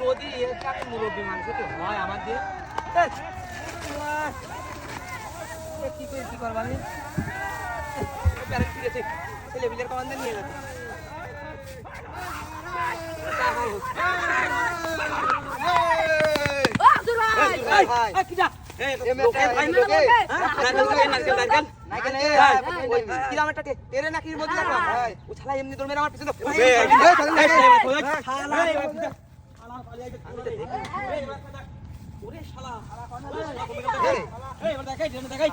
যদি এটাকে মুরব্বী মানুষ তো হয় আমাদের কি করে কি করবা আমি ঠিক আছে ছেলে বিলের কমান্ডে নিয়ে যাচ্ছে এমনি তোর মেরে আমার পিছনে দেখাই